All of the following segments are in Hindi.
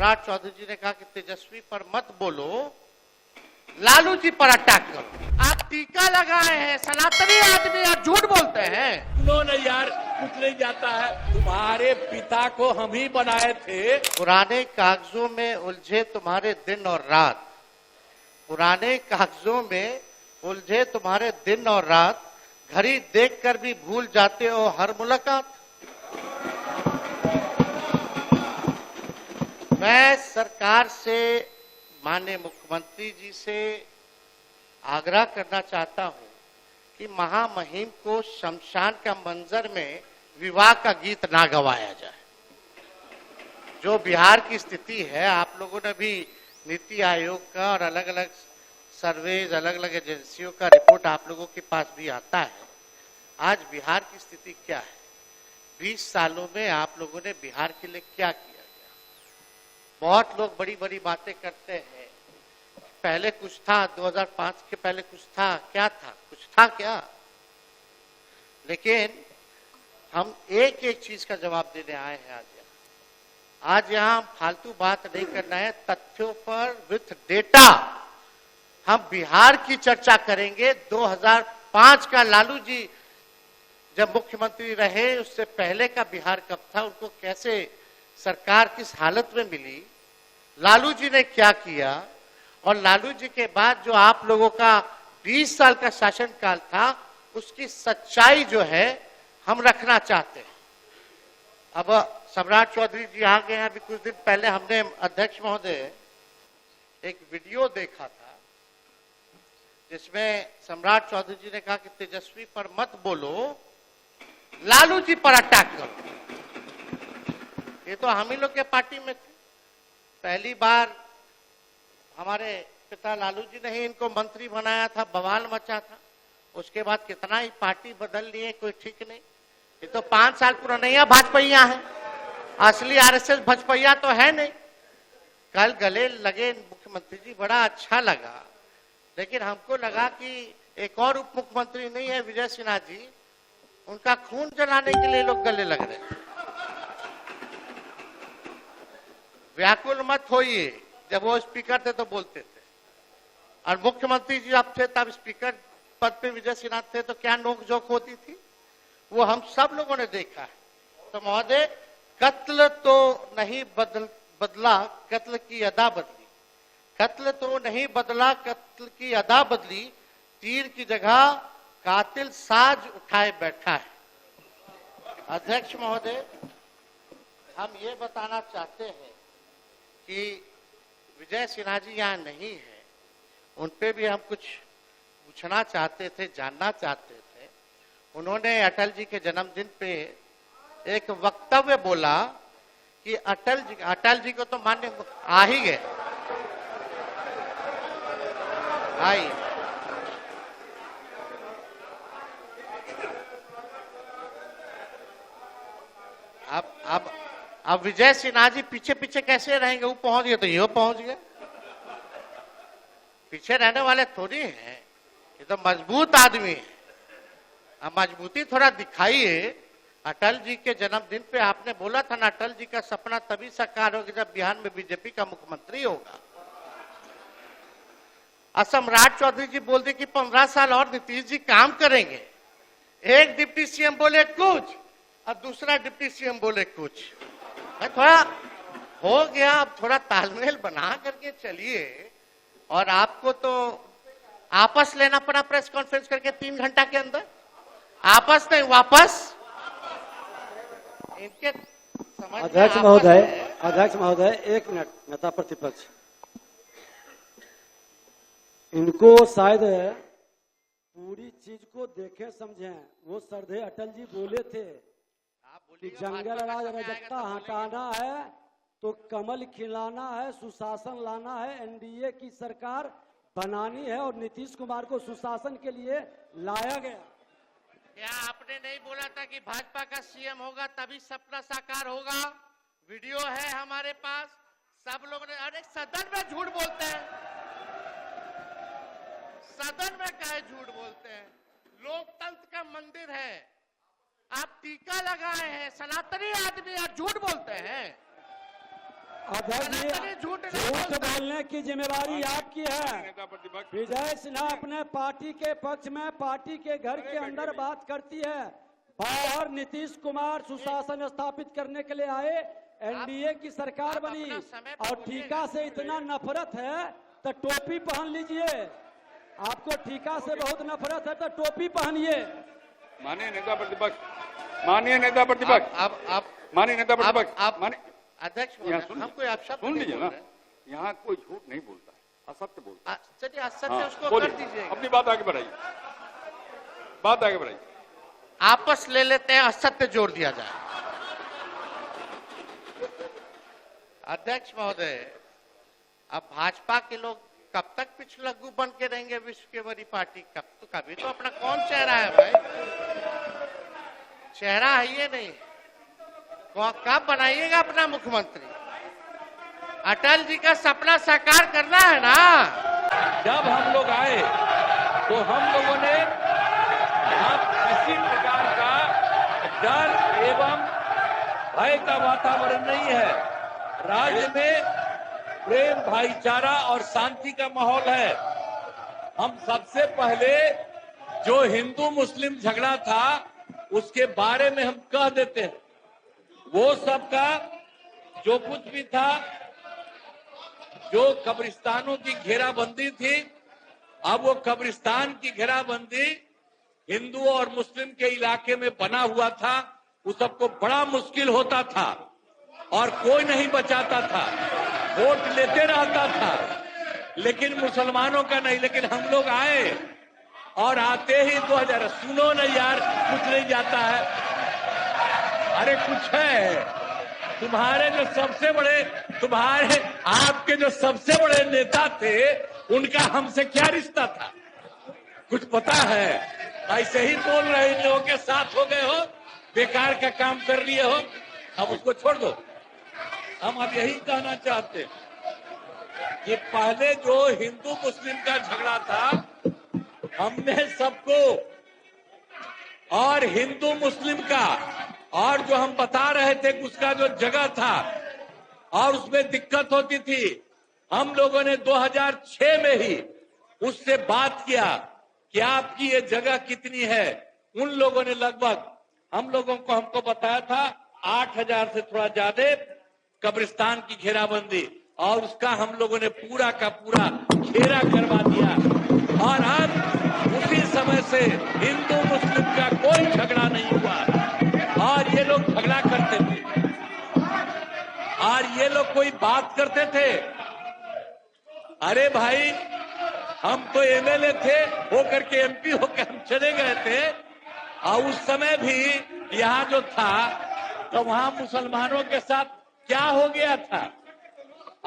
सम्राट चौधरी जी ने कहा कि तेजस्वी पर मत बोलो, लालू जी पर अटैक करो। आप टीका लगाए हैं, सनातनी आदमी, आप झूठ बोलते हैं। उन्होंने यार कुछ नहीं जाता है, तुम्हारे पिता को हम ही बनाए थे। पुराने कागजों में उलझे तुम्हारे दिन और रात, पुराने कागजों में उलझे तुम्हारे दिन और रात, घड़ी देखकर भी भूल जाते हो हर मुलाकात। मैं सरकार से, माननीय मुख्यमंत्री जी से आग्रह करना चाहता हूं कि महामहिम को शमशान का मंजर में विवाह का गीत ना गवाया जाए। जो बिहार की स्थिति है, आप लोगों ने भी नीति आयोग का और अलग अलग सर्वेज, अलग अलग एजेंसियों का रिपोर्ट आप लोगों के पास भी आता है। आज बिहार की स्थिति क्या है? 20 सालों में आप लोगों ने बिहार के लिए क्या किया गया? बहुत लोग बड़ी बड़ी बातें करते हैं, पहले कुछ था, 2005 के पहले कुछ था, क्या था? कुछ था क्या? लेकिन हम एक एक चीज का जवाब देने आए हैं आज यहाँ हम फालतू बात नहीं करना है, तथ्यों पर विथ डेटा हम बिहार की चर्चा करेंगे। 2005 का लालू जी जब मुख्यमंत्री रहे, उससे पहले का बिहार कब था, उनको कैसे सरकार किस हालत में मिली, लालू जी ने क्या किया, और लालू जी के बाद जो आप लोगों का 20 साल का शासनकाल था, उसकी सच्चाई जो है हम रखना चाहते हैं। अब सम्राट चौधरी जी आ गए हैं। अभी कुछ दिन पहले हमने, अध्यक्ष महोदय, एक वीडियो देखा था जिसमें सम्राट चौधरी जी ने कहा कि तेजस्वी पर मत बोलो, लालू जी पर अटैक करो। ये तो हम ही लोग के पार्टी में थे। पहली बार हमारे पिता लालू जी ने ही इनको मंत्री बनाया था, बवाल मचा था। उसके बाद कितना ही पार्टी बदल लिए, कोई ठीक नहीं। ये तो 5 साल पुराना भाजपैया है, असली आरएसएस भाजपैया तो है नहीं। कल गले लगे मुख्यमंत्री जी, बड़ा अच्छा लगा, लेकिन हमको लगा कि एक और उप मुख्यमंत्री नहीं है, विजय सिन्हा जी, उनका खून जलाने के लिए लोग गले लग रहे। व्याकुल मत होइए, जब वो स्पीकर थे तो बोलते थे, और मुख्यमंत्री जी अब थे तब स्पीकर पद पे विजय सिन्हा थे, तो क्या नोकझोंक होती थी, वो हम सब लोगों ने देखा है। तो महोदय, कत्ल तो नहीं बदला, कत्ल की अदा बदली। कत्ल तो नहीं बदला, कत्ल की अदा बदली। तीर की जगह कातिल साज उठाए बैठा है। अध्यक्ष महोदय, हम ये बताना चाहते हैं कि विजय सिन्हा जी यहाँ नहीं है, उन पे भी हम कुछ पूछना चाहते थे, जानना चाहते थे। उन्होंने अटल जी के जन्मदिन पे एक वक्तव्य बोला कि अटल जी को तो मान्य आ ही गए, आई। अब विजय सिन्हा जी पीछे पीछे कैसे रहेंगे? वो पहुंच गए तो ये पहुंच गए। पीछे रहने वाले थोड़ी हैं, ये तो मजबूत आदमी है। अब मजबूती थोड़ा दिखाइए। अटल जी के जन्मदिन पे आपने बोला था ना, अटल जी का सपना तभी साकार होगा जब बिहार में बीजेपी का मुख्यमंत्री होगा। सम्राट चौधरी जी बोलते कि 15 साल और नीतीश जी काम करेंगे। एक डिप्टी सीएम बोले कुछ और दूसरा डिप्टी सीएम बोले कुछ। थोड़ा हो गया, अब थोड़ा तालमेल बना करके चलिए। और आपको तो आपस लेना पड़ा प्रेस कॉन्फ्रेंस करके 3 घंटा के अंदर, आपस नहीं वापस। इनके अध्यक्ष महोदय 1 मिनट। नेता प्रतिपक्ष, इनको शायद पूरी चीज को देखें समझें। वो श्रद्धेय अटल जी बोले थे कि जंगल राज अराजकता हटाना है तो कमल खिलाना है, सुशासन लाना है, एनडीए की सरकार बनानी है, और नीतीश कुमार को सुशासन के लिए लाया गया। क्या आपने नहीं बोला था कि भाजपा का सीएम होगा तभी सपना साकार होगा? वीडियो है हमारे पास, सब लोगों ने। अरे सदन में झूठ बोलते हैं, सदन में काहे झूठ बोलते हैं? लोकतंत्र का मंदिर है, आप टीका लगाए हैं, सनातनी आदमी, आप झूठ बोलते हैं। अध्यक्ष जी, झूठ नहीं झूठ बोलता। बोलने की जिम्मेवारी आपकी है। नेता प्रतिपक्ष विजय सिन्हा अपने पार्टी के पक्ष में पार्टी के घर के अंदर बात करती है, बाहर नीतीश कुमार सुशासन स्थापित करने के लिए आए, एनडीए की सरकार आप बनी अपना समय पर और ठीका से इतना नफरत है तो टोपी पहन लीजिए। आपको ठीका से बहुत नफरत है तो टोपी पहनिए। माननीय नेता प्रतिपक्ष, माननीय नेता प्रतिपक्ष, आप माननीय नेता प्रतिपक्ष, आप माननीय अध्यक्ष यहाँ महोदय, हम कोई आप शब्द सुन नहीं लीजिए बोल ना, रहे। यहाँ कोई झूठ नहीं बोलता है, असत्य बोलता है। चलिए असत्य हाँ, उसको बोलिए, कर दीजिए, अपनी बात आगे बढ़ाइए, बात आगे बढ़ाइए। आपस ले लेते हैं, असत्य जोड़ दिया जाए। अध्यक्ष महोदय, अब भाजपा के लोग कब तक पिछलग्गू बन के रहेंगे विश्व के बड़ी पार्टी? कभी तो अपना कौन चेहरा है भाई? चेहरा है ये नहीं। कब बनाइएगा अपना मुख्यमंत्री? अटल जी का सपना साकार करना है ना। जब हम लोग आए तो हम लोगों ने यहाँ किसी प्रकार का डर एवं भय का वातावरण नहीं है। राज्य में प्रेम, भाईचारा और शांति का माहौल है। हम सबसे पहले जो हिंदू मुस्लिम झगड़ा था उसके बारे में हम कह देते हैं। वो सबका जो कुछ भी था, जो कब्रिस्तानों की घेराबंदी थी, अब वो कब्रिस्तान की घेराबंदी हिंदू और मुस्लिम के इलाके में बना हुआ था। उस सबको बड़ा मुश्किल होता था और कोई नहीं बचाता था, वोट लेते रहता था, लेकिन मुसलमानों का नहीं। लेकिन हम लोग आए और आते ही 2000, सुनो न यार, कुछ नहीं जाता है। अरे कुछ है। तुम्हारे जो सबसे बड़े, तुम्हारे आपके जो सबसे बड़े नेता थे, उनका हमसे क्या रिश्ता था? कुछ पता है? ऐसे ही बोल रहे, इन लोगों के साथ हो गए हो, बेकार का काम कर लिए हो, अब उसको छोड़ दो। हम अब यही कहना चाहते हैं कि पहले जो हिंदू मुस्लिम का झगड़ा था, हमने सबको, और हिंदू मुस्लिम का, और जो हम बता रहे थे कि उसका जो जगह था और उसमें दिक्कत होती थी, हम लोगों ने 2006 में ही उससे बात किया कि आपकी ये जगह कितनी है। उन लोगों ने लगभग हम लोगों को हमको बताया था 8000 से थोड़ा ज्यादा कब्रिस्तान की घेराबंदी, और उसका हम लोगों ने पूरा का पूरा घेरा करवा दिया। और अब उसी समय से हिंदू मुस्लिम का कोई झगड़ा नहीं हुआ। और ये लोग झगड़ा करते थे और ये लोग कोई बात करते थे। अरे भाई, हम तो एमएलए थे, होकर के एमपी होकर हम चले गए थे, और उस समय भी यहाँ जो था तो वहां मुसलमानों के साथ क्या हो गया था।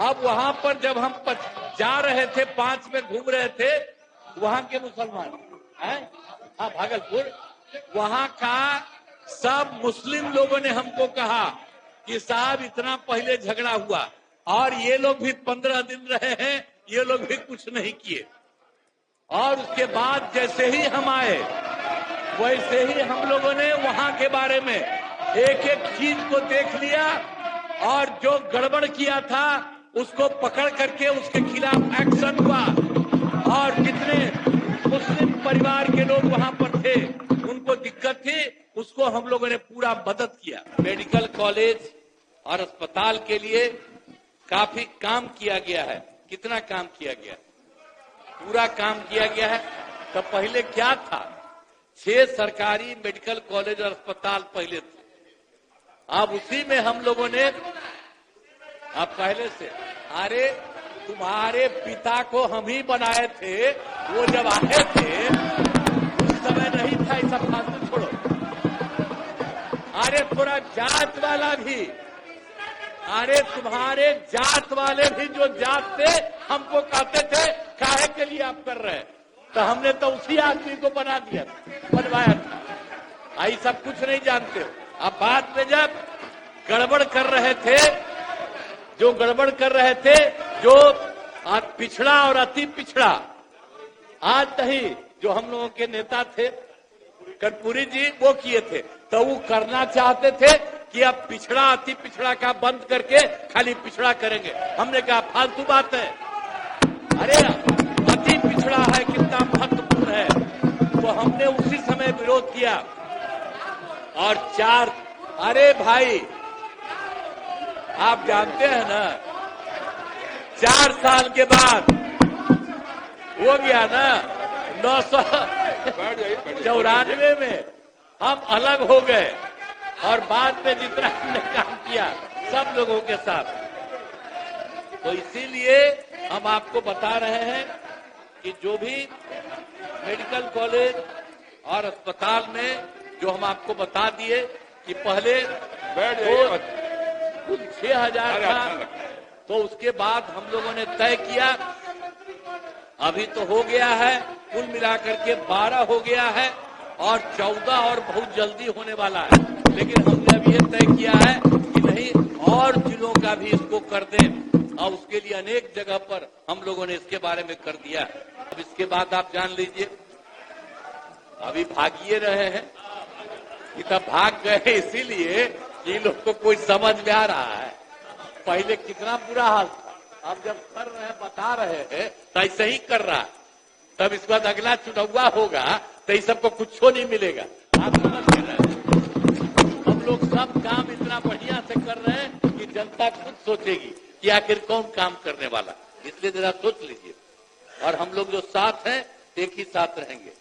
अब वहां पर जब हम जा रहे थे, 5 में घूम रहे थे, वहां के मुसलमान हैं, हाँ भागलपुर, वहां का सब मुस्लिम लोगों ने हमको कहा कि साहब इतना पहले झगड़ा हुआ और ये लोग भी 15 दिन रहे हैं, ये लोग भी कुछ नहीं किए। और उसके बाद जैसे ही हम आए, वैसे ही हम लोगों ने वहां के बारे में एक एक चीज को देख लिया, और जो गड़बड़ किया था उसको पकड़ करके उसके खिलाफ एक्शन हुआ। और जितने मुस्लिम परिवार के लोग वहां पर थे, उनको दिक्कत थी, उसको हम लोगों ने पूरा मदद किया। मेडिकल कॉलेज और अस्पताल के लिए काफी काम किया गया है। कितना काम किया गया? पूरा काम किया गया है। तो पहले क्या था? 6 सरकारी मेडिकल कॉलेज और अस्पताल पहले थे। अब उसी में हम लोगों ने, अब पहले से, अरे तुम्हारे पिता को हम ही बनाए थे, वो जब आए थे उस समय नहीं था। ये सब फालतू छोड़ो। अरे थोड़ा जात वाला भी, अरे तुम्हारे जात वाले भी जो जात थे, हमको कहते थे काहे के लिए आप कर रहे हैं, तो हमने तो उसी आदमी को बना दिया, बनवाया था। आई सब कुछ नहीं जानते हो। अब बाद में जब गड़बड़ कर रहे थे, जो गड़बड़ कर रहे थे, जो पिछड़ा और अति पिछड़ा, आज नहीं, जो हम लोगों के नेता थे कर्पूरी जी, वो किए थे, तो वो करना चाहते थे कि अब पिछड़ा अति पिछड़ा का बंद करके खाली पिछड़ा करेंगे। हमने कहा फालतू बात है, अरे अति पिछड़ा है कितना महत्वपूर्ण है, तो हमने उसी समय विरोध किया। और अरे भाई आप जानते हैं ना, 4 साल के बाद हो गया ना 994 में हम अलग हो गए, और बाद में जितना हमने काम किया सब लोगों के साथ, तो इसीलिए हम आपको बता रहे हैं कि जो भी मेडिकल कॉलेज और अस्पताल में जो हम आपको बता दिए कि पहले कुल 6,000 था, तो उसके बाद हम लोगों ने तय किया, अभी तो हो गया है, कुल मिलाकर के 12 हो गया है और 14 और बहुत जल्दी होने वाला है। लेकिन हमने अब ये तय किया है कि नहीं, और जिलों का भी इसको कर दें, और उसके लिए अनेक जगह पर हम लोगों ने इसके बारे में कर दिया। अब इसके बाद आप जान लीजिए, अभी भागिए रहे हैं, तब भाग गए इसीलिए कि इन लोग को कोई समझ में आ रहा है। पहले कितना बुरा हाल था, अब जब कर रहे हैं, बता रहे हैं, तो ऐसे ही कर रहा है। तब इसके बाद अगला चुनाव होगा तो इस सबको कुछ नहीं मिलेगा। आप समझ रहे हैं, हम लोग सब काम इतना बढ़िया से कर रहे हैं कि जनता खुद सोचेगी कि आखिर कौन काम करने वाला, इसलिए जरा सोच लीजिए। और हम लोग जो साथ हैं, एक ही साथ रहेंगे।